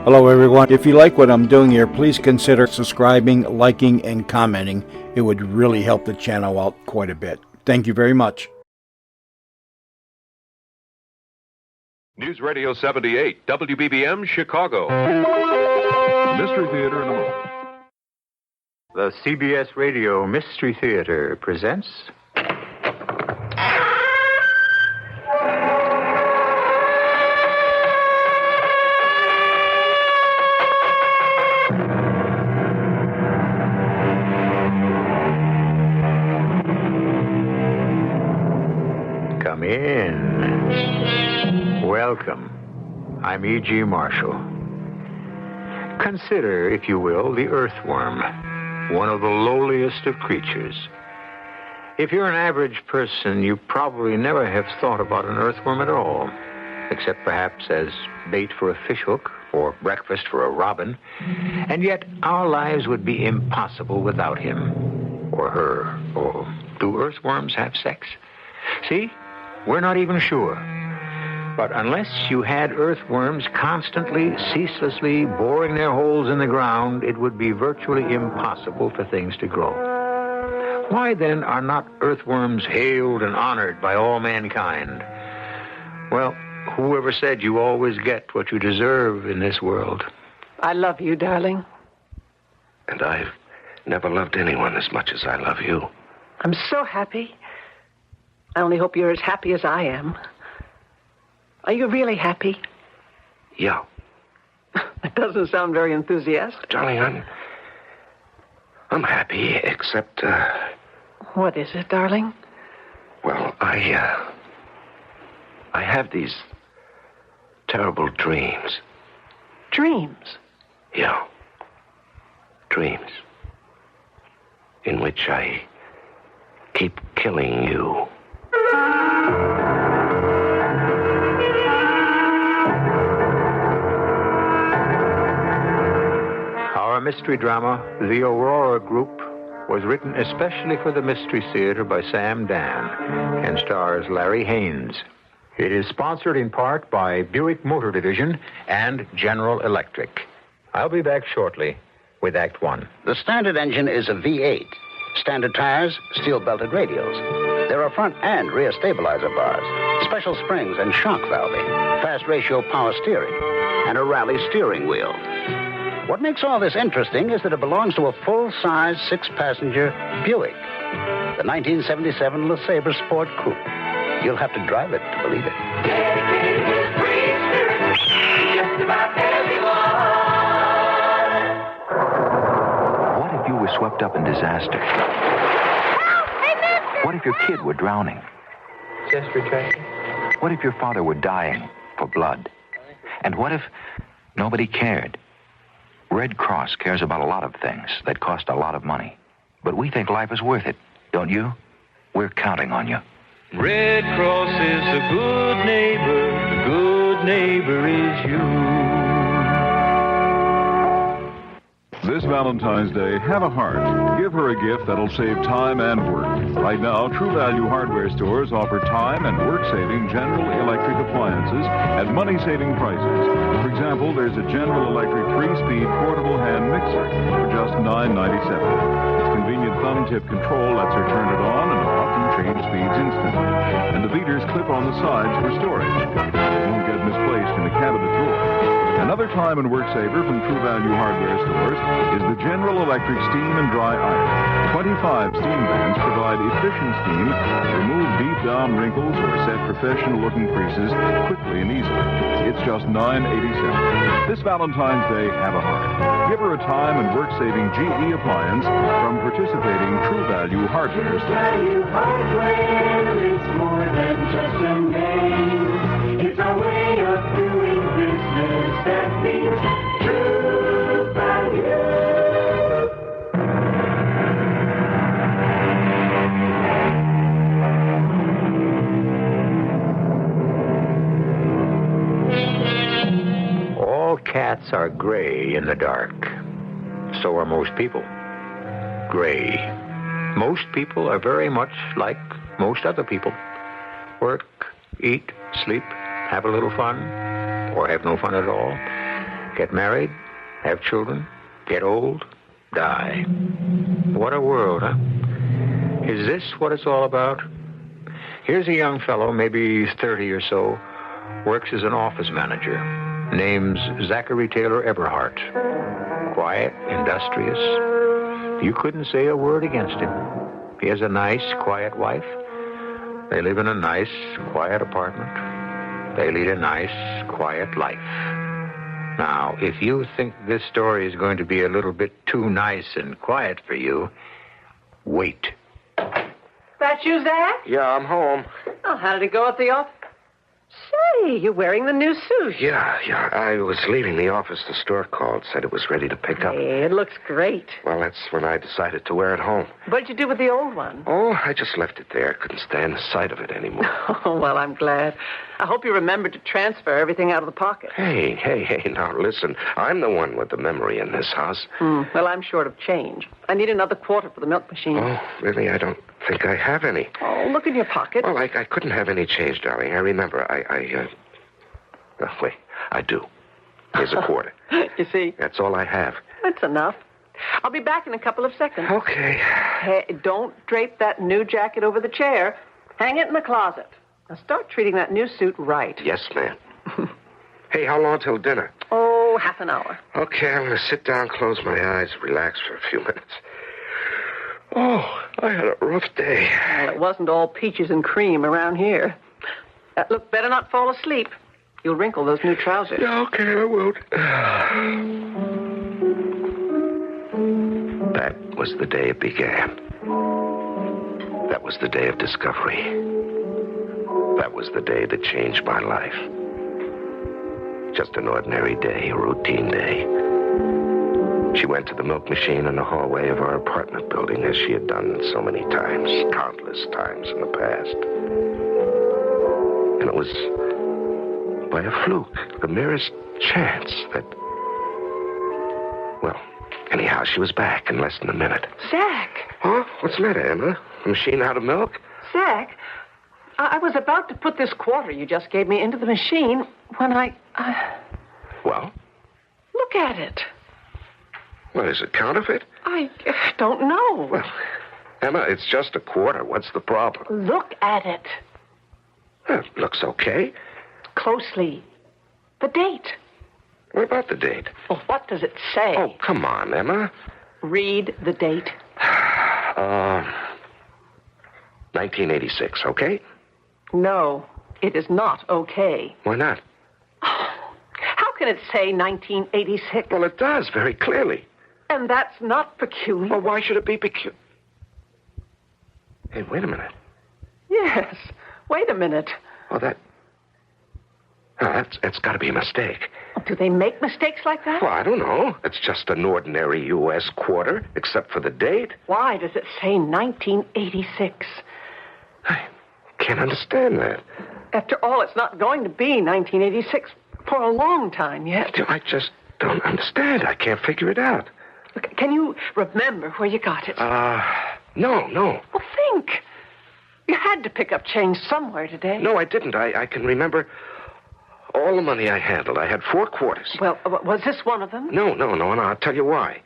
Hello everyone. If you like what I'm doing here, please consider subscribing, liking, and commenting. It would really help the channel out quite a bit. Thank you very much. News Radio 78, WBBM, Chicago. Mystery Theater in a moment. The CBS Radio Mystery Theater presents... Come in. Welcome. I'm E.G. Marshall. Consider, if you will, the earthworm, one of the lowliest of creatures. If you're an average person, you probably never have thought about an earthworm at all, except perhaps as bait for a fishhook or breakfast for a robin. And yet, our lives would be impossible without him or her. Or do earthworms have sex? See? We're not even sure. But unless you had earthworms constantly, ceaselessly boring their holes in the ground, it would be virtually impossible for things to grow. Why, then, are not earthworms hailed and honored by all mankind? Well, whoever said you always get what you deserve in this world? I love you, darling. And I've never loved anyone as much as I love you. I'm so happy. I only hope you're as happy as I am. Are you really happy? Yeah. That doesn't sound very enthusiastic. Darling, I'm happy, except, What is it, darling? Well, I have these terrible dreams. Dreams? Yeah. Dreams. In which I keep killing you. Our mystery drama, The Aurora Group, was written especially for the Mystery Theater by Sam Dan and stars Larry Haines. It is sponsored in part by Buick Motor Division and General Electric. I'll be back shortly with Act One. The standard engine is a V8. Standard tires, steel-belted radials. There are front and rear stabilizer bars, special springs and shock valving, fast ratio power steering, and a rally steering wheel. What makes all this interesting is that it belongs to a full-size, six-passenger Buick, the 1977 LeSabre Sport Coupe. You'll have to drive it to believe it. What if you were swept up in disaster? What if your kid were drowning? Chest retraction. What if your father were dying for blood? And what if nobody cared? Red Cross cares about a lot of things that cost a lot of money. But we think life is worth it, don't you? We're counting on you. Red Cross is a good neighbor. The good neighbor is you. This Valentine's Day, have a heart. Give her a gift that'll save time and work. Right now, True Value hardware stores offer time and work-saving General Electric appliances at money-saving prices. For example, there's a General Electric 3-speed portable hand mixer for just $9.97. Its convenient thumb-tip control lets her turn it on and off and change speeds instantly. And the beaters clip on the sides for storage. It won't get misplaced in a cabinet drawer. Another time and work saver from True Value hardware stores is the General Electric Steam and Dry Iron. 25 steam vents provide efficient steam to remove deep down wrinkles or set professional-looking creases quickly and easily. It's just $9.87. This Valentine's Day, have a heart. Give her a time and work-saving GE appliance from participating True Value hardware stores. True Value hardware is more than just a name. It's a way of doing business that means True Value. All cats are gray in the dark. So are most people. Gray. Most people are very much like most other people. Work, eat, sleep, have a little fun, or have no fun at all. Get married, have children, get old, die. What a world, huh? Is this what it's all about? Here's a young fellow, maybe 30 or so, works as an office manager. Name's Zachary Taylor Eberhardt. Quiet, industrious. You couldn't say a word against him. He has a nice, quiet wife. They live in a nice, quiet apartment. They lead a nice, quiet life. Now, if you think this story is going to be a little bit too nice and quiet for you, wait. That you, Zach? Yeah, I'm home. Oh, how did it go at the office? Say, you're wearing the new suit. Yeah. I was leaving the office. The store called, said it was ready to pick up. Hey, it looks great. Well, that's when I decided to wear it home. What'd you do with the old one? Oh, I just left it there. Couldn't stand the sight of it anymore. Oh, well, I'm glad. I hope you remembered to transfer everything out of the pocket. Hey, now listen. I'm the one with the memory in this house. Well, I'm short of change. I need another quarter for the milk machine. Oh, really? I don't think I have any. Oh, look in your pocket. Well, I couldn't have any change, darling. I remember. Oh, wait, I do. Here's a quarter. You see? That's all I have. That's enough. I'll be back in a couple of seconds. Okay. Hey, don't drape that new jacket over the chair. Hang it in the closet. Now start treating that new suit right. Yes, ma'am. Hey, how long till dinner? Oh, half an hour. Okay, I'm going to sit down, close my eyes, relax for a few minutes. Oh, I had a rough day. Well, it wasn't all peaches and cream around here. Look, better not fall asleep. You'll wrinkle those new trousers. Yeah, okay, I won't. That was the day it began. That was the day of discovery. That was the day that changed my life. Just an ordinary day, a routine day. She went to the milk machine in the hallway of our apartment building, as she had done so many times, countless times in the past. And it was by a fluke, the merest chance that... Well, anyhow, she was back in less than a minute. Zach! Huh? What's the matter, Emma? The machine out of milk? Zach, I was about to put this quarter you just gave me into the machine when I... Well? Look at it. What, is it counterfeit? I don't know. Well, Emma, it's just a quarter. What's the problem? Look at it. It looks okay. Closely. The date. What about the date? Well, what does it say? Oh, come on, Emma. Read the date. 1986, okay? No, it is not okay. Why not? How can it say 1986? Well, it does, very clearly. And that's not peculiar. Well, why should it be peculiar? Hey, wait a minute. Yes, wait a minute. Well, that's got to be a mistake. Do they make mistakes like that? Well, I don't know. It's just an ordinary U.S. quarter, except for the date. Why does it say 1986? I can't understand that. After all, it's not going to be 1986 for a long time yet. I just don't understand. I can't figure it out. Look, can you remember where you got it? No. Well, think. You had to pick up change somewhere today. No, I didn't. I can remember all the money I handled. I had 4 quarters. Well, was this one of them? No, and I'll tell you why.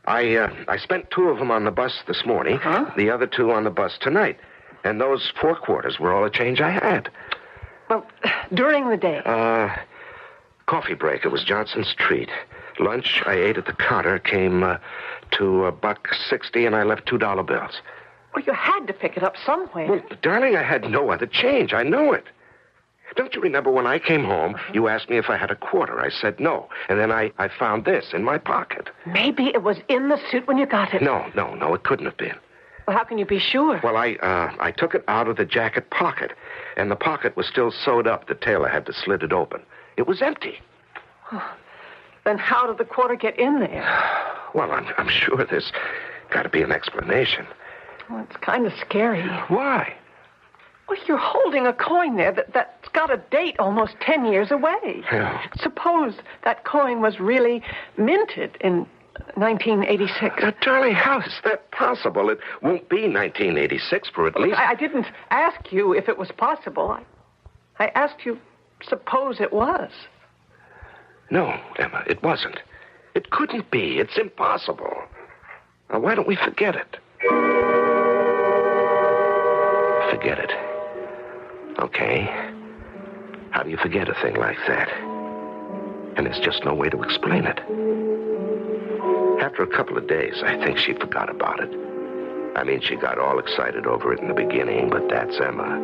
I spent 2 of them on the bus this morning, the other 2 on the bus tonight. And those 4 quarters were all the change I had. Well, during the day? Coffee break. It was Johnson's treat. Lunch, I ate at the counter, came to $1.60, and I left $2 bills. Well, you had to pick it up somewhere. Well, darling, I had no other change. I know it. Don't you remember when I came home, you asked me if I had a quarter? I said no. And then I found this in my pocket. Maybe it was in the suit when you got it. No, it couldn't have been. Well, how can you be sure? Well, I took it out of the jacket pocket, and the pocket was still sewed up. The tailor had to slit it open. It was empty. Then how did the quarter get in there? Well, I'm sure there's got to be an explanation. Well, it's kind of scary. Why? Well, you're holding a coin there that's got a date almost 10 years away. Yeah. Suppose that coin was really minted in 1986. Now, darling, how is that possible? It won't be 1986 for at least... I didn't ask you if it was possible. I asked you, suppose it was. No, Emma, it wasn't. It couldn't be. It's impossible. Now, why don't we forget it? Forget it. Okay. How do you forget a thing like that? And there's just no way to explain it. After a couple of days, I think she forgot about it. I mean, she got all excited over it in the beginning, but that's Emma.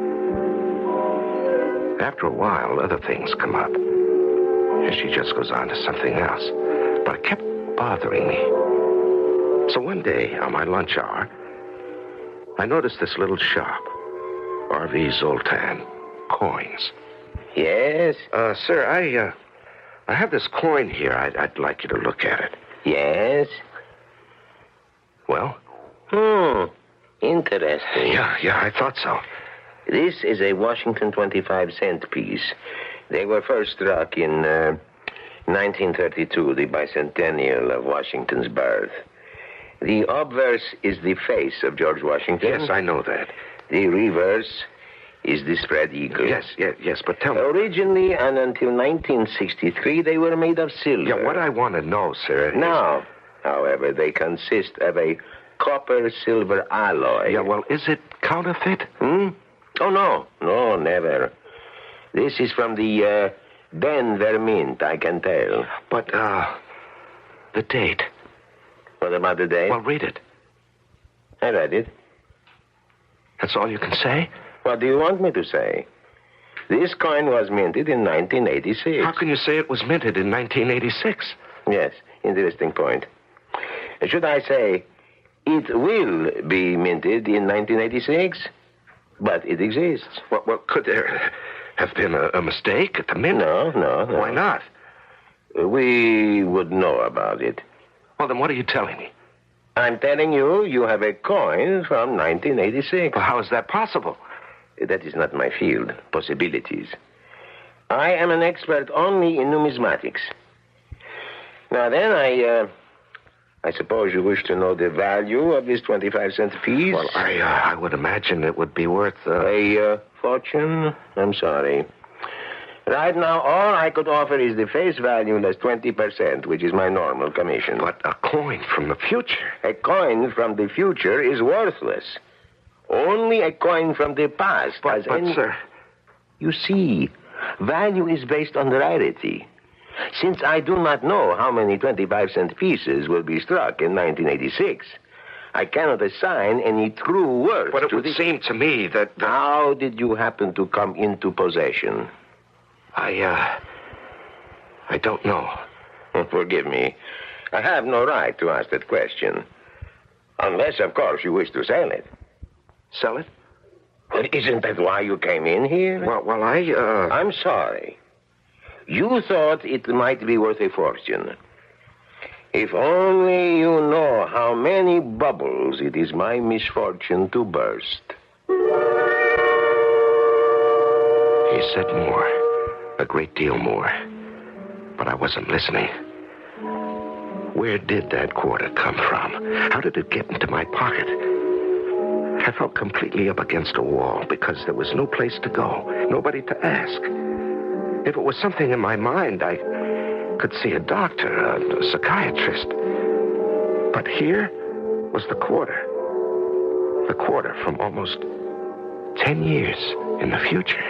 After a while, other things come up. And she just goes on to something else. But it kept bothering me. So one day, on my lunch hour, I noticed this little shop. R.V. Zoltan. Coins. Yes? Sir, I have this coin here. I'd like you to look at it. Yes? Well? Interesting. Yeah, I thought so. This is a Washington 25-cent piece. They were first struck in 1932, the bicentennial of Washington's birth. The obverse is the face of George Washington. Yes, I know that. The reverse is the spread eagle. Yes, but tell me. Originally, and until 1963, they were made of silver. Yeah, what I want to know, sir, Now, however, they consist of a copper-silver alloy. Yeah, well, is it counterfeit? Oh, no, never. This is from the Denver Mint, I can tell. But, the date. What about the date? Well, read it. I read it. That's all you can say? What do you want me to say? This coin was minted in 1986. How can you say it was minted in 1986? Yes, interesting point. Should I say, it will be minted in 1986? But it exists. Well, could there have been a mistake at the mint? No. Why not? We would know about it. Well, then what are you telling me? I'm telling you, you have a coin from 1986. Well, how is that possible? That is not my field. Possibilities. I am an expert only in numismatics. Now then, I suppose you wish to know the value of this 25-cent piece? Well, I would imagine it would be worth... A fortune? I'm sorry. Right now, all I could offer is the face value less 20%, which is my normal commission. But a coin from the future? A coin from the future is worthless. Only a coin from the past. But sir... You see, value is based on rarity. Since I do not know how many 25-cent pieces will be struck in 1986, I cannot assign any true worth But it would seem to me that... How did you happen to come into possession? I don't know. Forgive me. I have no right to ask that question. Unless, of course, you wish to sell it. Sell it? But isn't that why you came in here? Well, I'm sorry. You thought it might be worth a fortune. If only you know how many bubbles it is my misfortune to burst. He said more. A great deal more. But I wasn't listening. Where did that quarter come from? How did it get into my pocket? I felt completely up against a wall because there was no place to go, nobody to ask. If it was something in my mind, I could see a doctor, a psychiatrist. But here was the quarter. The quarter from almost 10 years in the future.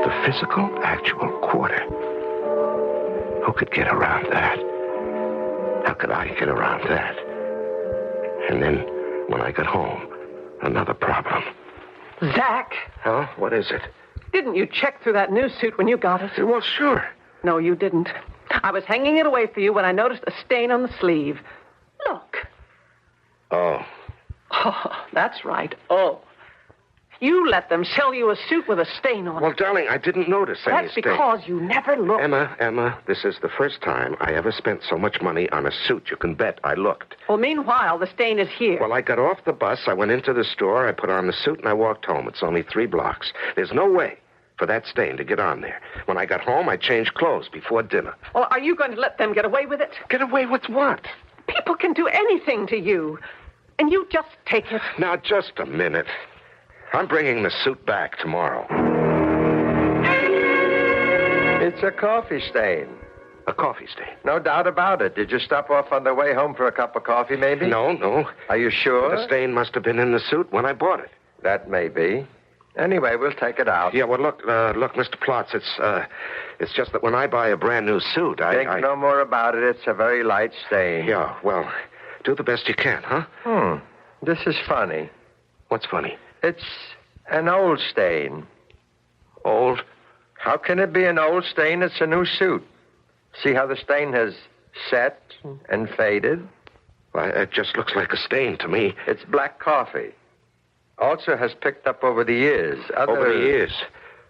The physical, actual quarter. Who could get around that? How could I get around that? And then, when I got home, another problem. Zach! Huh? What is it? Didn't you check through that new suit when you got it? Well, sure. No, you didn't. I was hanging it away for you when I noticed a stain on the sleeve. Look. Oh. Oh, that's right. Oh. You let them sell you a suit with a stain on it. Well, darling, I didn't notice any That's stain. because you never looked. Emma, this is the first time I ever spent so much money on a suit. You can bet I looked. Well, meanwhile, the stain is here. Well, I got off the bus, I went into the store, I put on the suit, and I walked home. It's only 3 blocks. There's no way for that stain to get on there. When I got home, I changed clothes before dinner. Well, are you going to let them get away with it? Get away with what? People can do anything to you. And you just take it. Now, just a minute. I'm bringing the suit back tomorrow. It's a coffee stain. A coffee stain? No doubt about it. Did you stop off on the way home for a cup of coffee, maybe? No. Are you sure? The stain must have been in the suit when I bought it. That may be. Anyway, we'll take it out. Yeah, well, look, Mr. Plotz, it's just that when I buy a brand new suit, Think no more about it. It's a very light stain. Yeah, well, do the best you can, huh? This is funny. What's funny? It's an old stain. Old? How can it be an old stain? It's a new suit. See how the stain has set and faded? Well, it just looks like a stain to me. It's black coffee. Also has picked up over the years. Over the years?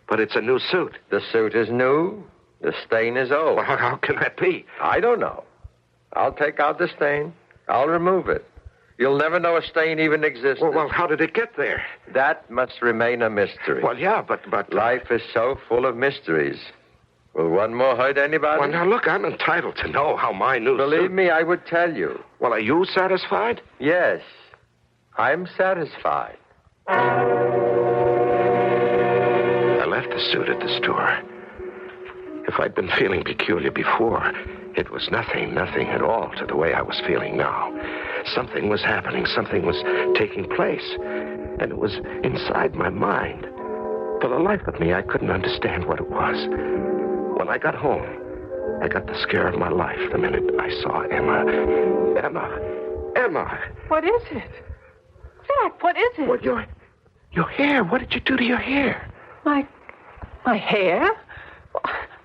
But it's a new suit. The suit is new. The stain is old. Well, how can that be? I don't know. I'll take out the stain. I'll remove it. You'll never know a stain even existed. Well, how did it get there? That must remain a mystery. Well, yeah, but... Life is so full of mysteries. Will one more hurt anybody? Well, now, look, I'm entitled to know how my new Believe me, I would tell you. Well, are you satisfied? Yes. I'm satisfied. I left the suit at the store. If I'd been feeling peculiar before, it was nothing at all to the way I was feeling now. Something was happening. Something was taking place. And it was inside my mind. For the life of me, I couldn't understand what it was. When I got home, I got the scare of my life the minute I saw Emma. Emma! What is it? Zach, what is it? Well, your hair. What did you do to your hair? My hair?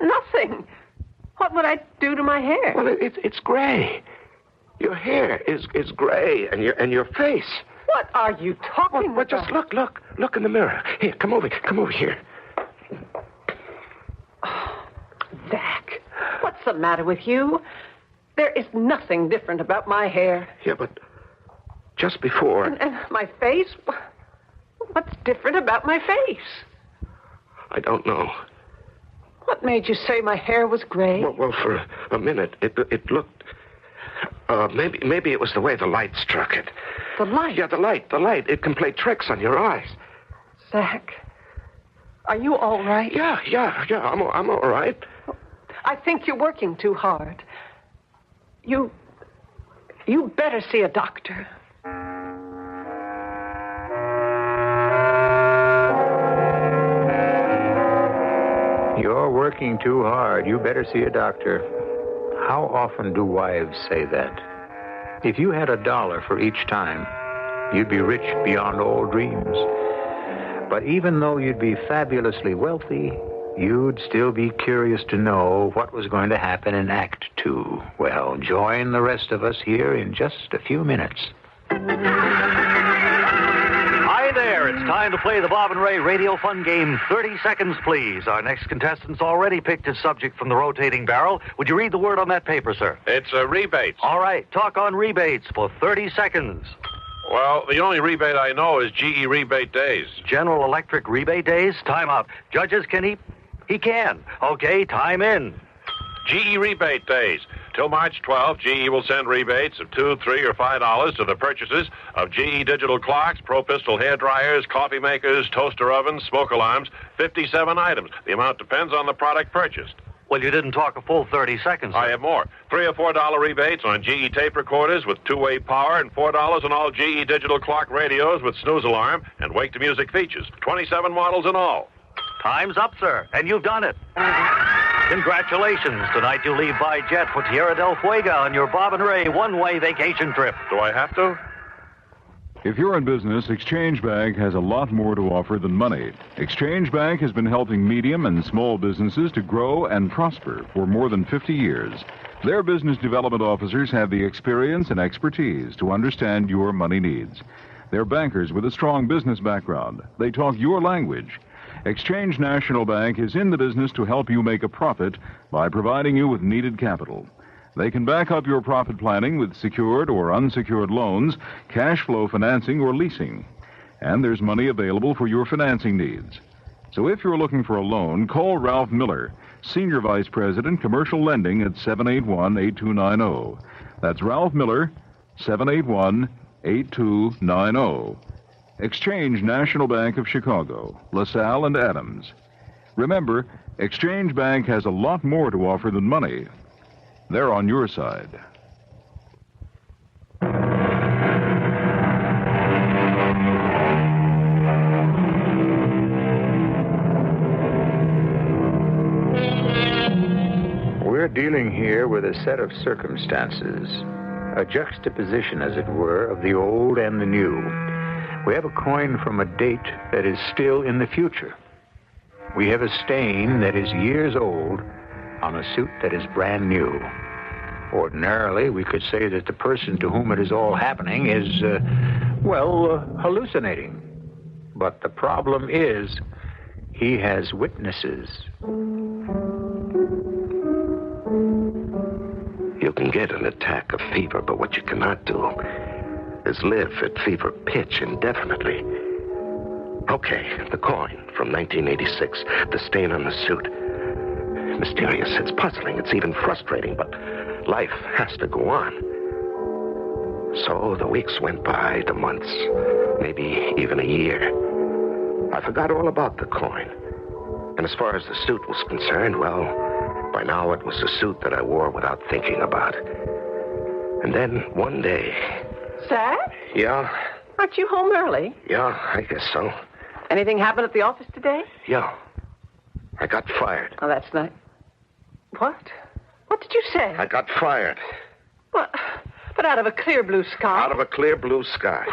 Nothing. What would I do to my hair? Well, it's gray. Your hair is gray, and your face. What are you talking about? Just look in the mirror. Here, come over here. Oh, Zach, what's the matter with you? There is nothing different about my hair. Yeah, but just before... And my face? What's different about my face? I don't know. What made you say my hair was gray? Well, for a minute, it looked... maybe it was the way the light struck it. The light? Yeah, the light. It can play tricks on your eyes. Zach, are you all right? Yeah, I'm all right. I think you're working too hard. You better see a doctor. You're working too hard. You better see a doctor. How often do wives say that? If you had $1 for each time, you'd be rich beyond all dreams. But even though you'd be fabulously wealthy, you'd still be curious to know what was going to happen in Act 2. Well, join the rest of us here in just a few minutes. Hi there. It's time to play the Bob and Ray Radio Fun Game. 30 seconds, please. Our next contestant's already picked his subject from the rotating barrel. Would you read the word on that paper, sir? It's rebates. All right. Talk on rebates for 30 seconds. Well, the only rebate I know is GE rebate days. General Electric rebate days? Time up. Judges, can he? He can. Okay, time in. GE rebate days. Till March 12, GE will send rebates of $2, $3, or $5 to the purchases of GE digital clocks, Pro Pistol hair dryers, coffee makers, toaster ovens, smoke alarms, 57 items. The amount depends on the product purchased. Well, you didn't talk a full 30 seconds. I have more. $3 or $4 rebates on GE tape recorders with two-way power and $4 on all GE digital clock radios with snooze alarm and wake-to-music features. 27 models in all. Time's up, sir, and you've done it. Congratulations. Tonight you leave by jet for Tierra del Fuego on your Bob and Ray one-way vacation trip. Do I have to? If you're in business, Exchange Bank has a lot more to offer than money. Exchange Bank has been helping medium and small businesses to grow and prosper for more than 50 years. Their business development officers have the experience and expertise to understand your money needs. They're bankers with a strong business background. They talk your language. Exchange National Bank is in the business to help you make a profit by providing you with needed capital. They can back up your profit planning with secured or unsecured loans, cash flow financing, or leasing. And there's money available for your financing needs. So if you're looking for a loan, call Ralph Miller, Senior Vice President, Commercial Lending at 781-8290. That's Ralph Miller, 781-8290. Exchange National Bank of Chicago, LaSalle and Adams. Remember, Exchange Bank has a lot more to offer than money. They're on your side. We're dealing here with a set of circumstances, a juxtaposition, as it were, of the old and the new. We have a coin from a date that is still in the future. We have a stain that is years old on a suit that is brand new. Ordinarily, we could say that the person to whom it is all happening is, hallucinating. But the problem is, he has witnesses. You can get an attack of fever, but what you cannot do is live at fever pitch indefinitely. Okay, the coin from 1986, the stain on the suit. Mysterious, it's puzzling, it's even frustrating, but life has to go on. So the weeks went by, the months, maybe even a year. I forgot all about the coin. And as far as the suit was concerned, well, by now it was a suit that I wore without thinking about. And then one day... Zach? Yeah? Aren't you home early? Yeah, I guess so. Anything happened at the office today? Yeah. I got fired. Oh, that's nice. What? What did you say? I got fired. What? But out of a clear blue sky? Out of a clear blue sky.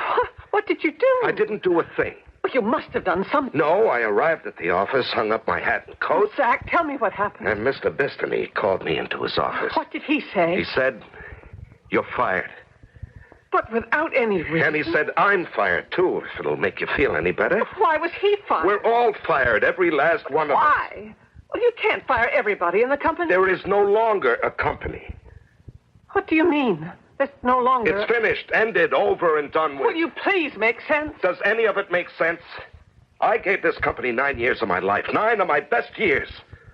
What did you do? I didn't do a thing. Well, you must have done something. No, I arrived at the office, hung up my hat and coat. Oh, Zach, tell me what happened. And Mr. Bistany called me into his office. What did he say? He said, "You're fired." But without any reason. And he said, "I'm fired, too, if it'll make you feel any better." But why was he fired? We're all fired, every last one of us. Why? Well, you can't fire everybody in the company. There is no longer a company. What do you mean? There's no longer... It's finished, ended, over and done with. Will you please make sense? Does any of it make sense? I gave this company 9 years of my life, 9 of my best years.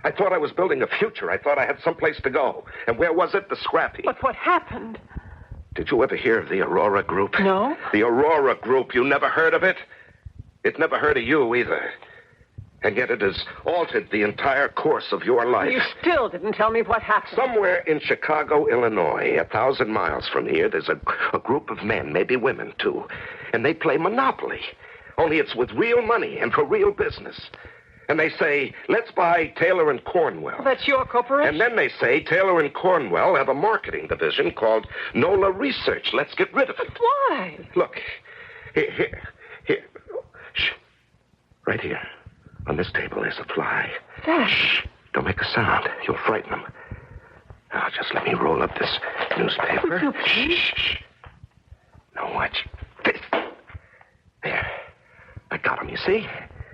I thought I was building a future. I thought I had someplace to go. And where was it? The scrap heap. But what happened? Did you ever hear of the Aurora Group? No. The Aurora Group. You never heard of it? It never heard of you either. And yet it has altered the entire course of your life. You still didn't tell me what happened. Somewhere in Chicago, Illinois, 1,000 miles from here, there's a group of men, maybe women, too. And they play Monopoly. Only it's with real money and for real business. And they say, let's buy Taylor and Cornwell. Well, that's your corporation. And then they say Taylor and Cornwell have a marketing division called NOLA Research. Let's get rid of it. But why? Look, here. Shh. Right here. On this table is a fly. Zach. Shh. Don't make a sound. You'll frighten them. Now, just let me roll up this newspaper. Would you please? Shh. Now, watch this. There. I got him, you see?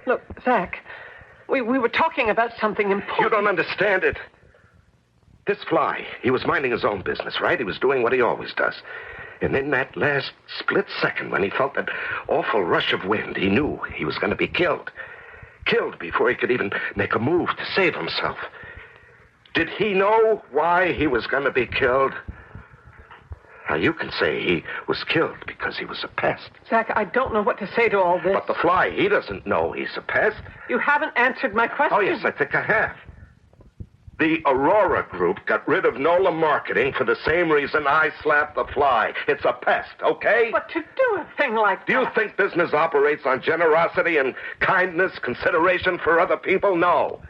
Look, Zach, we were talking about something important. You don't understand it. This fly, he was minding his own business, right? He was doing what he always does. And in that last split second when he felt that awful rush of wind, he knew he was going to be killed. Killed before he could even make a move to save himself. Did he know why he was going to be killed? Now, you can say he was killed because he was a pest. Zach, I don't know what to say to all this. But the fly, he doesn't know he's a pest. You haven't answered my question. Oh, yes, I think I have. The Aurora Group got rid of NOLA Marketing for the same reason I slapped the fly. It's a pest, okay? But to do a thing like that... Do you think business operates on generosity and kindness, consideration for other people? No.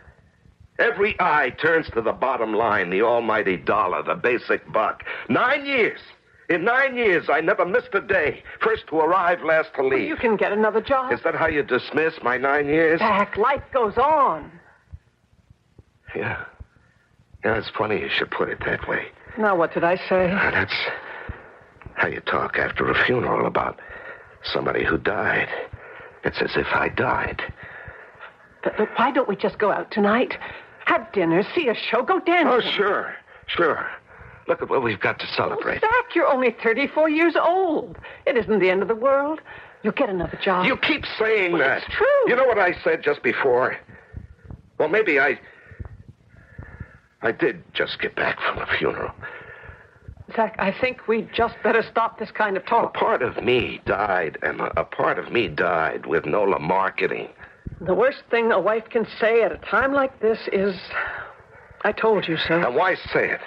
Every eye turns to the bottom line, the almighty dollar, the basic buck. 9 years. In 9 years, I never missed a day. First to arrive, last to leave. Well, you can get another job. Is that how you dismiss my 9 years? Zach, life goes on. Yeah. Yeah, it's funny you should put it that way. Now, what did I say? That's how you talk after a funeral about somebody who died. It's as if I died. But look, why don't we just go out tonight? Have dinner, see a show, go dancing. Oh, sure. Look at what we've got to celebrate. Oh, Zach, you're only 34 years old. It isn't the end of the world. You'll get another job. You keep saying that. It's true. You know what I said just before? Well, maybe I did just get back from a funeral. Zach, I think we just better stop this kind of talk. A part of me died, Emma. A part of me died with NOLA Marketing. The worst thing a wife can say at a time like this is, I told you so. Now, why say it?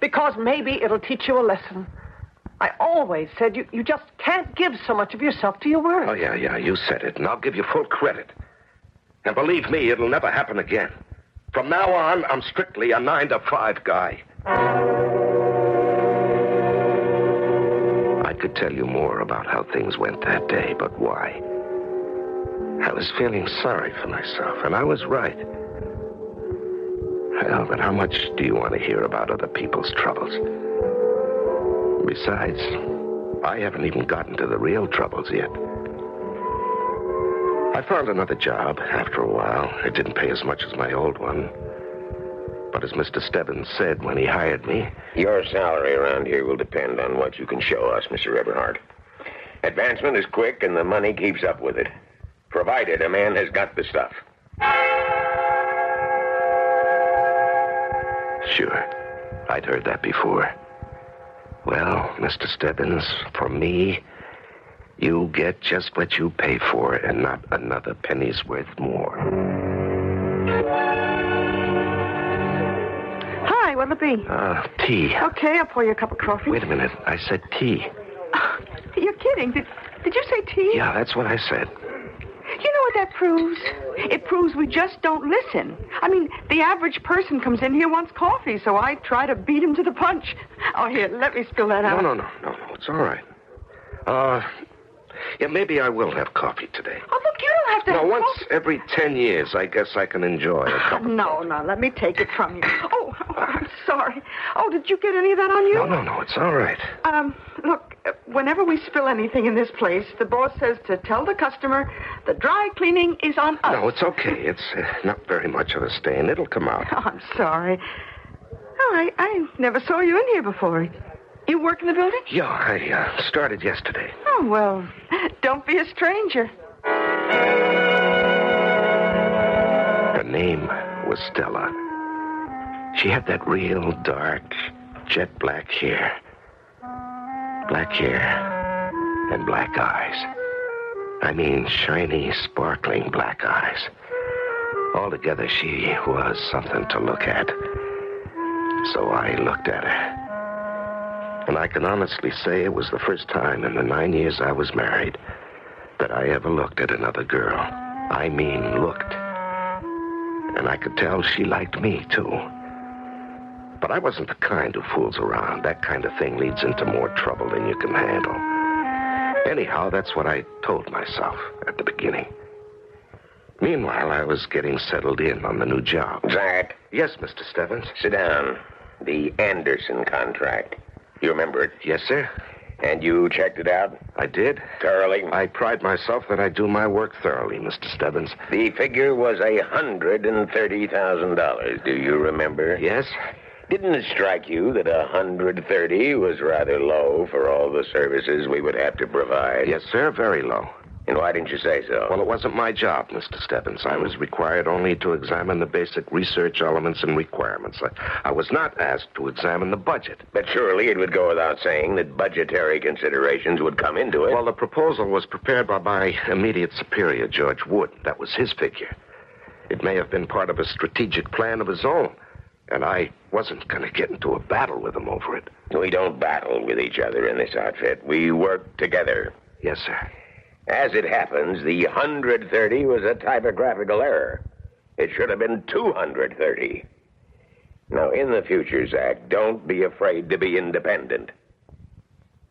Because maybe it'll teach you a lesson. I always said you just can't give so much of yourself to your work. Oh, yeah, you said it, and I'll give you full credit. And believe me, it'll never happen again. From now on, I'm strictly a 9-to-5 guy. I could tell you more about how things went that day, but why? I was feeling sorry for myself, and I was right. Well, but how much do you want to hear about other people's troubles? Besides, I haven't even gotten to the real troubles yet. I found another job after a while. It didn't pay as much as my old one. But as Mr. Stebbins said when he hired me... Your salary around here will depend on what you can show us, Mr. Eberhardt. Advancement is quick and the money keeps up with it. Provided a man has got the stuff. Sure. I'd heard that before. Well, Mr. Stebbins, for me, you get just what you pay for and not another penny's worth more. Hi, what'll it be? Tea. Okay, I'll pour you a cup of coffee. Wait a minute. I said tea. You're kidding. Did you say tea? Yeah, that's what I said. You know what that proves? It proves we just don't listen. I mean, the average person comes in here wants coffee, so I try to beat him to the punch. Oh, here, let me spill that out. No. It's all right. Yeah, maybe I will have coffee today. Oh, look, you don't have to have once coffee. every 10 years, I guess I can enjoy a cup. No, let me take it from you. Oh, I'm sorry. Oh, did you get any of that on you? No, it's all right. Look, whenever we spill anything in this place, the boss says to tell the customer the dry cleaning is on us. No, it's okay. It's not very much of a stain. It'll come out. Oh, I'm sorry. Oh, I never saw you in here before. You work in the building? Yeah, I started yesterday. Oh, well, don't be a stranger. Her name was Stella. She had that real dark, jet black hair. Black hair and black eyes. I mean, shiny, sparkling black eyes. Altogether, she was something to look at. So I looked at her. And I can honestly say it was the first time in the 9 years I was married that I ever looked at another girl. I mean, looked. And I could tell she liked me, too. But I wasn't the kind who fools around. That kind of thing leads into more trouble than you can handle. Anyhow, that's what I told myself at the beginning. Meanwhile, I was getting settled in on the new job. Zach? Yes, Mr. Stebbins? Sit down. The Anderson contract. You remember it? Yes, sir. And you checked it out? I did. Thoroughly? I pride myself that I do my work thoroughly, Mr. Stebbins. The figure was $130,000. Do you remember? Yes. Didn't it strike you that $130 was rather low for all the services we would have to provide? Yes, sir. Very low. And why didn't you say so? Well, it wasn't my job, Mr. Stebbins. I was required only to examine the basic research elements and requirements. I was not asked to examine the budget. But surely it would go without saying that budgetary considerations would come into it. Well, the proposal was prepared by my immediate superior, George Wood. That was his figure. It may have been part of a strategic plan of his own. And I wasn't going to get into a battle with him over it. We don't battle with each other in this outfit. We work together. Yes, sir. As it happens, the 130 was a typographical error. It should have been 230. Now, in the future, Zach, don't be afraid to be independent.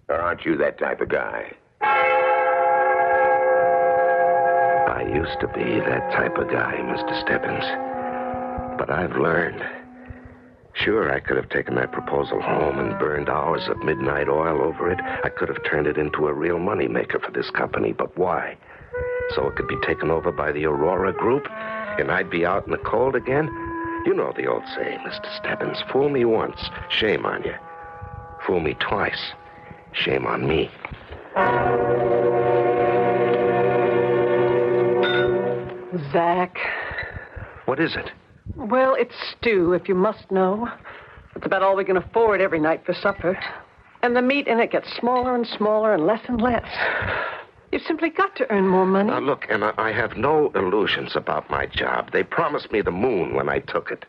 Or aren't you that type of guy? I used to be that type of guy, Mr. Stebbins. But I've learned. Sure, I could have taken that proposal home and burned hours of midnight oil over it. I could have turned it into a real moneymaker for this company, but why? So it could be taken over by the Aurora group, and I'd be out in the cold again? You know the old saying, Mr. Stebbins, fool me once, shame on you. Fool me twice, shame on me. Zach. What is it? Well, it's stew, if you must know. It's about all we can afford every night for supper. And the meat in it gets smaller and smaller and less and less. You've simply got to earn more money. Now, look, Emma, I have no illusions about my job. They promised me the moon when I took it.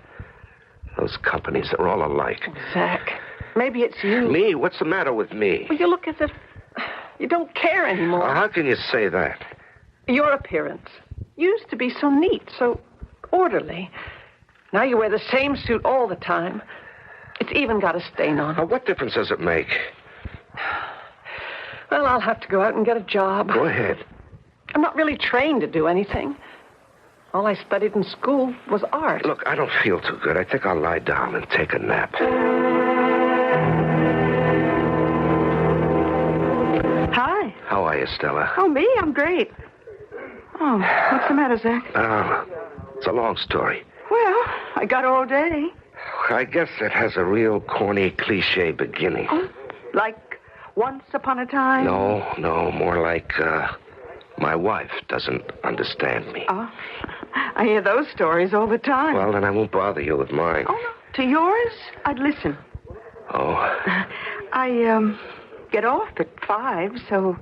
Those companies are all alike. Zach, maybe it's you. Me? What's the matter with me? Well, you look as if you don't care anymore. Well, how can you say that? Your appearance. You used to be so neat, so orderly. Now you wear the same suit all the time. It's even got a stain on it. Now, what difference does it make? Well, I'll have to go out and get a job. Go ahead. I'm not really trained to do anything. All I studied in school was art. Look, I don't feel too good. I think I'll lie down and take a nap. Hi. How are you, Stella? Oh, me? I'm great. Oh, what's the matter, Zach? It's a long story. Well, I got all day. I guess it has a real corny, cliche beginning. Oh, like once upon a time? No, more like, my wife doesn't understand me. Oh, I hear those stories all the time. Well, then I won't bother you with mine. Oh, no. To yours, I'd listen. Oh. I, get off at 5, so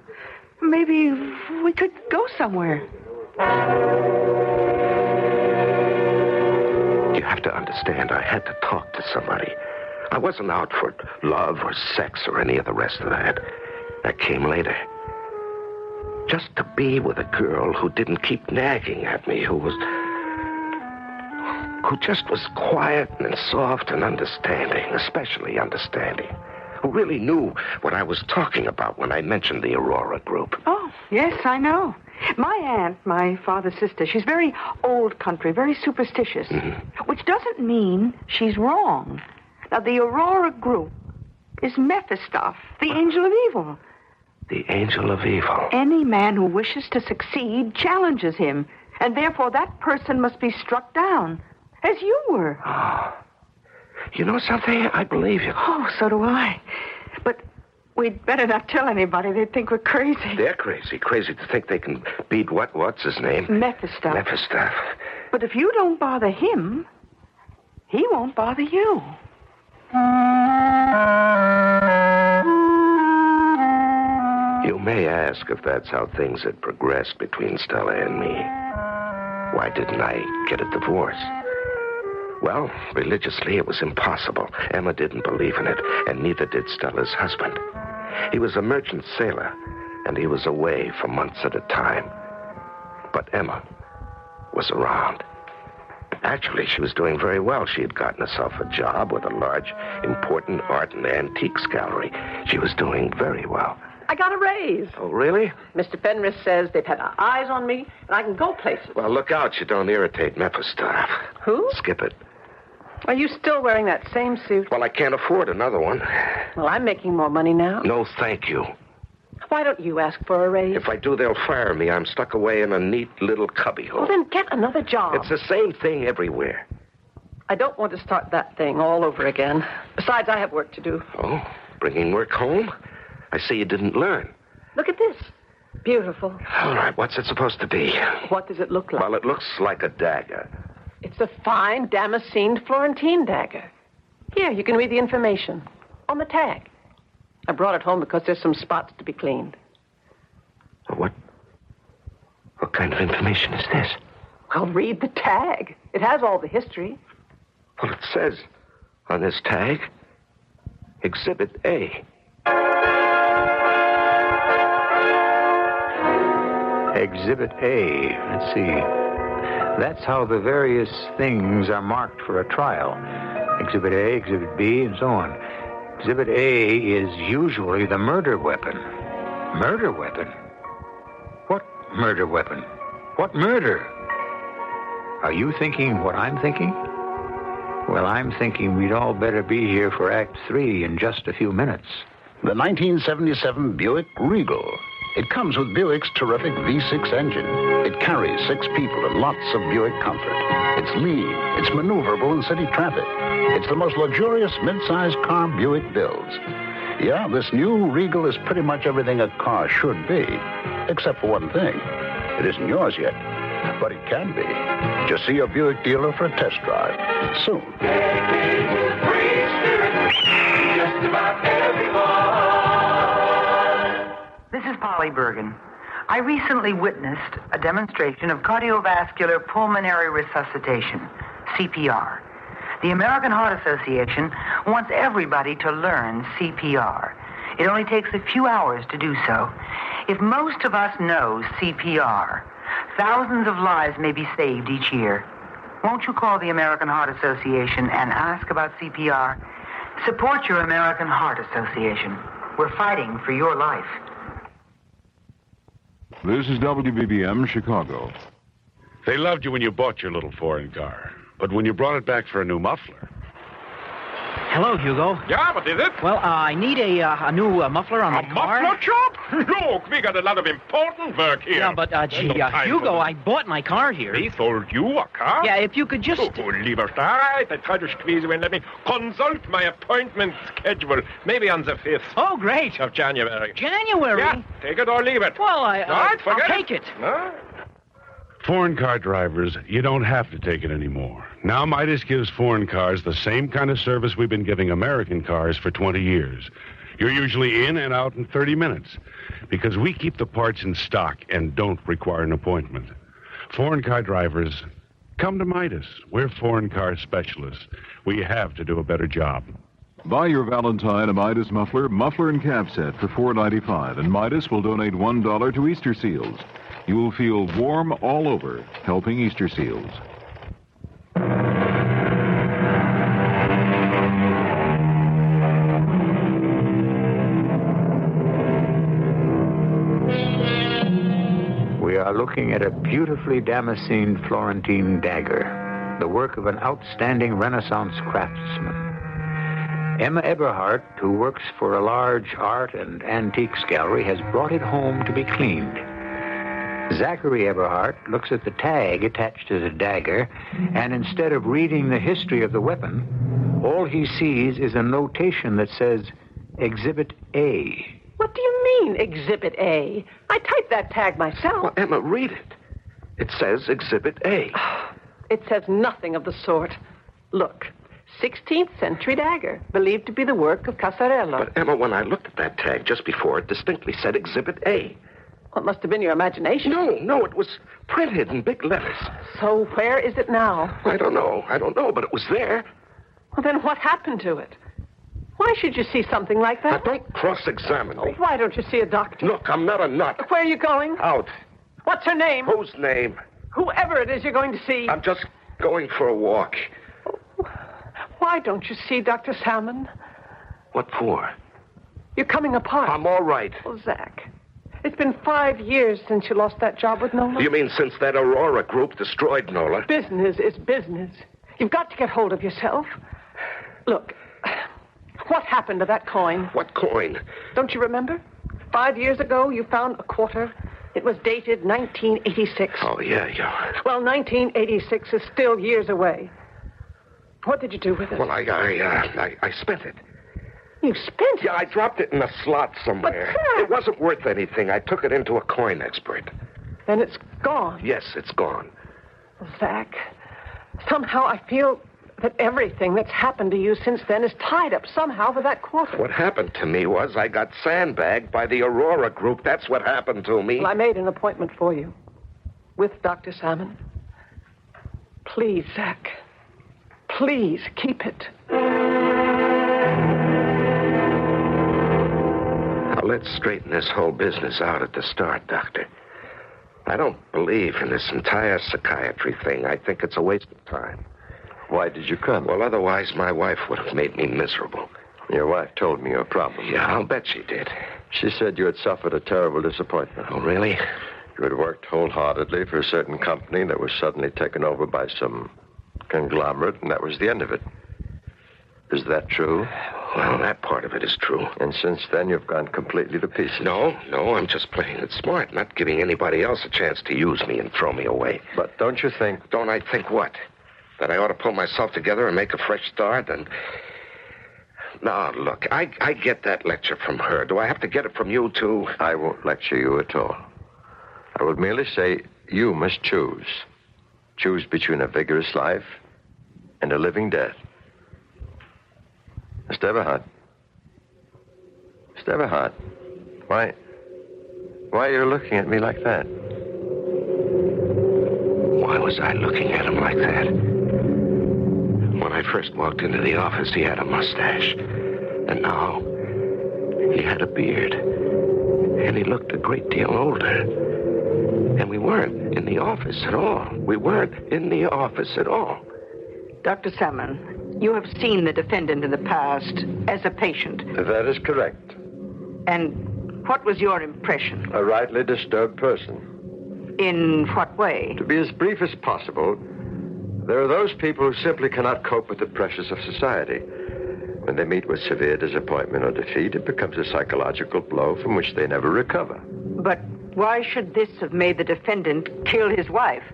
maybe we could go somewhere. You have to understand, I had to talk to somebody. I wasn't out for love or sex or any of the rest of that. That came later. Just to be with a girl who didn't keep nagging at me, who just was quiet and soft and understanding, especially understanding, who really knew what I was talking about when I mentioned the Aurora group. Oh, yes, I know. My aunt, my father's sister, she's very old country, very superstitious, which doesn't mean she's wrong. Now, the Aurora group is Mephistoff, the angel of evil. The angel of evil. Any man who wishes to succeed challenges him, and therefore that person must be struck down, as you were. Oh. You know something? I believe you. Oh, so do I. But we'd better not tell anybody. They'd think we're crazy. They're crazy. Crazy to think they can beat what's his name? Mephistoff. Mephistoff. But if you don't bother him, he won't bother you. You may ask if that's how things had progressed between Stella and me. Why didn't I get a divorce? Well, religiously, it was impossible. Emma didn't believe in it, and neither did Stella's husband. He was a merchant sailor, and he was away for months at a time. But Emma was around. Actually, she was doing very well. She had gotten herself a job with a large, important art and antiques gallery. She was doing very well. I got a raise. Oh, really? Mr. Penrith says they've had eyes on me, and I can go places. Well, look out you don't irritate Mephistoff. Who? Skip it. Are you still wearing that same suit? Well, I can't afford another one. Well, I'm making more money now. No, thank you. Why don't you ask for a raise? If I do, they'll fire me. I'm stuck away in a neat little cubbyhole. Well, then get another job. It's the same thing everywhere. I don't want to start that thing all over again. Besides, I have work to do. Oh, bringing work home? I see you didn't learn. Look at this. Beautiful. All right, what's it supposed to be? What does it look like? Well, it looks like a dagger. It's a fine damascened Florentine dagger. Here, you can read the information on the tag. I brought it home because there's some spots to be cleaned. What kind of information is this? Well, read the tag. It has all the history. Well, it says on this tag, Exhibit A. Exhibit A. Let's see. That's how the various things are marked for a trial. Exhibit A, Exhibit B, and so on. Exhibit A is usually the murder weapon. Murder weapon? What murder weapon? What murder? Are you thinking what I'm thinking? Well, I'm thinking we'd all better be here for Act 3 in just a few minutes. The 1977 Buick Regal. It comes with Buick's terrific V6 engine. It carries 6 people and lots of Buick comfort. It's lean. It's maneuverable in city traffic. It's the most luxurious mid-sized car Buick builds. Yeah, this new Regal is pretty much everything a car should be, except for one thing. It isn't yours yet, but it can be. Just see a Buick dealer for a test drive soon. This is Polly Bergen. I recently witnessed a demonstration of cardiovascular pulmonary resuscitation, CPR. The American Heart Association wants everybody to learn CPR. It only takes a few hours to do so. If most of us know CPR, thousands of lives may be saved each year. Won't you call the American Heart Association and ask about CPR? Support your American Heart Association. We're fighting for your life. This is WBBM Chicago. They loved you when you bought your little foreign car, but when you brought it back for a new muffler. Hello, Hugo. Yeah, what is it? Well, I need a new muffler on my car. Muffler shop? Look, we got a lot of important work here. Yeah, but, Hugo, I bought my car here. They sold you a car? Yeah, if you could just... Oh, leave us. All right, I tried to squeeze you in. Let me consult my appointment schedule. Maybe on the 5th. Oh, great. Of January. January? Yeah, take it or leave it. Well, All right, I'll take it. All right. Foreign car drivers, you don't have to take it anymore. Now Midas gives foreign cars the same kind of service we've been giving American cars for 20 years. You're usually in and out in 30 minutes because we keep the parts in stock and don't require an appointment. Foreign car drivers, come to Midas. We're foreign car specialists. We have to do a better job. Buy your Valentine a Midas muffler and cap set for $4.95, and Midas will donate $1 to Easter Seals. You will feel warm all over, helping Easter Seals. We are looking at a beautifully damascened Florentine dagger, the work of an outstanding Renaissance craftsman. Emma Eberhardt, who works for a large art and antiques gallery, has brought it home to be cleaned. Zachary Eberhardt looks at the tag attached to the dagger, and instead of reading the history of the weapon, all he sees is a notation that says, Exhibit A. What do you mean, Exhibit A? I typed that tag myself. Well, Emma, read it. It says Exhibit A. It says nothing of the sort. Look, 16th century dagger, believed to be the work of Casarello. But, Emma, when I looked at that tag just before, it distinctly said Exhibit A. Well, it must have been your imagination. No, it was printed in big letters. So where is it now? I don't know, but it was there. Well, then what happened to it? Why should you see something like that? Now, don't cross-examine me. Why don't you see a doctor? Look, I'm not a nut. Where are you going? Out. What's her name? Whose name? Whoever it is you're going to see. I'm just going for a walk. Why don't you see Dr. Salmon? What for? You're coming apart. I'm all right. Oh, Zach, it's been 5 years since you lost that job with Nola. You mean since that Aurora group destroyed Nola? Business is business. You've got to get hold of yourself. Look, what happened to that coin? What coin? Don't you remember? 5 years ago, you found a quarter. It was dated 1986. Oh, yeah. Well, 1986 is still years away. What did you do with it? Well, I spent it. You spent it? Yeah, I dropped it in a slot somewhere. But, it wasn't worth anything. I took it into a coin expert. Then it's gone. Yes, it's gone. Zach, somehow I feel that everything that's happened to you since then is tied up somehow with that quarter. What happened to me was I got sandbagged by the Aurora group. That's what happened to me. Well, I made an appointment for you with Dr. Salmon. Please, Zach, please keep it. Now, let's straighten this whole business out at the start, Doctor. I don't believe in this entire psychiatry thing. I think it's a waste of time. Why did you come? Well, otherwise my wife would have made me miserable. Your wife told me your problem. Yeah, I'll bet she did. She said you had suffered a terrible disappointment. Oh, really? You had worked wholeheartedly for a certain company that was suddenly taken over by some conglomerate, and that was the end of it. Is that true? Well, that part of it is true. And since then, you've gone completely to pieces. No, I'm just playing it smart, not giving anybody else a chance to use me and throw me away. But don't you think... Don't I think what? That I ought to pull myself together and make a fresh start? And now, look, I get that lecture from her. Do I have to get it from you, too? I won't lecture you at all. I will merely say you must choose. Choose between a vigorous life and a living death. Mr. Eberhardt. Mr. Eberhardt. Why, Why are you looking at me like that? Why was I looking at him like that? When I first walked into the office, he had a mustache. And now, he had a beard. And he looked a great deal older. And we weren't in the office at all. We weren't in the office at all. Dr. Salmon, you have seen the defendant in the past as a patient. That is correct. And what was your impression? A rightly disturbed person. In what way? To be as brief as possible, there are those people who simply cannot cope with the pressures of society. When they meet with severe disappointment or defeat, it becomes a psychological blow from which they never recover. But why should this have made the defendant kill his wife?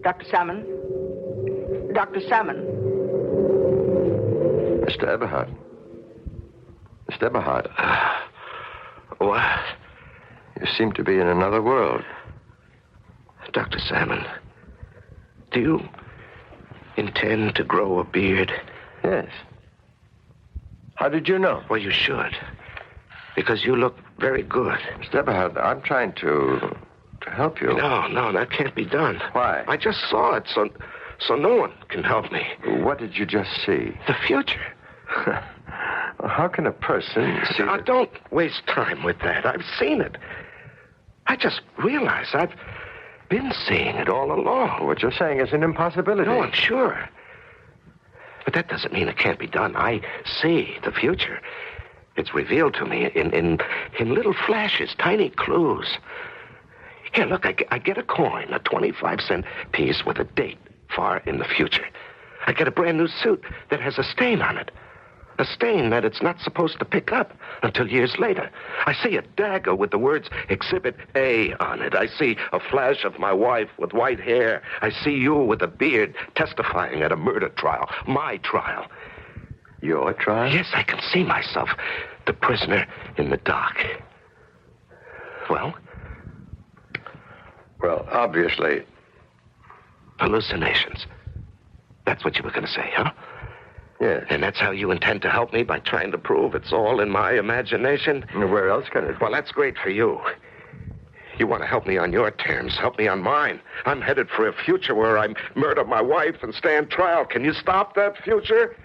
Dr. Salmon? Dr. Salmon? Mr. Eberhard. Mr. Eberhard. What? You seem to be in another world. Dr. Salmon, do you intend to grow a beard? Yes. How did you know? Well, you should. Because you look very good. Mr. Eberhard, I'm trying to help you. No, that can't be done. Why? I just saw it, so no one can help me. What did you just see? The future. Well, how can a person see... Now, don't waste time with that. I've seen it. I just realized I've been seeing it all along. What you're saying is an impossibility. No, I'm sure. But that doesn't mean it can't be done. I see the future. It's revealed to me in little flashes, tiny clues. Here, look, I get a coin, a 25-cent piece with a date far in the future. I get a brand new suit that has a stain on it. A stain that it's not supposed to pick up until years later. I see a dagger with the words Exhibit A on it. I see a flash of my wife with white hair. I see you with a beard testifying at a murder trial. My trial. Your trial? Yes, I can see myself, the prisoner in the dock. Well? Well, obviously. Hallucinations. That's what you were going to say, huh? Yes. And that's how you intend to help me, by trying to prove it's all in my imagination? Where else can it be? Well, that's great for you. You want to help me on your terms. Help me on mine. I'm headed for a future where I murder my wife and stand trial. Can you stop that future?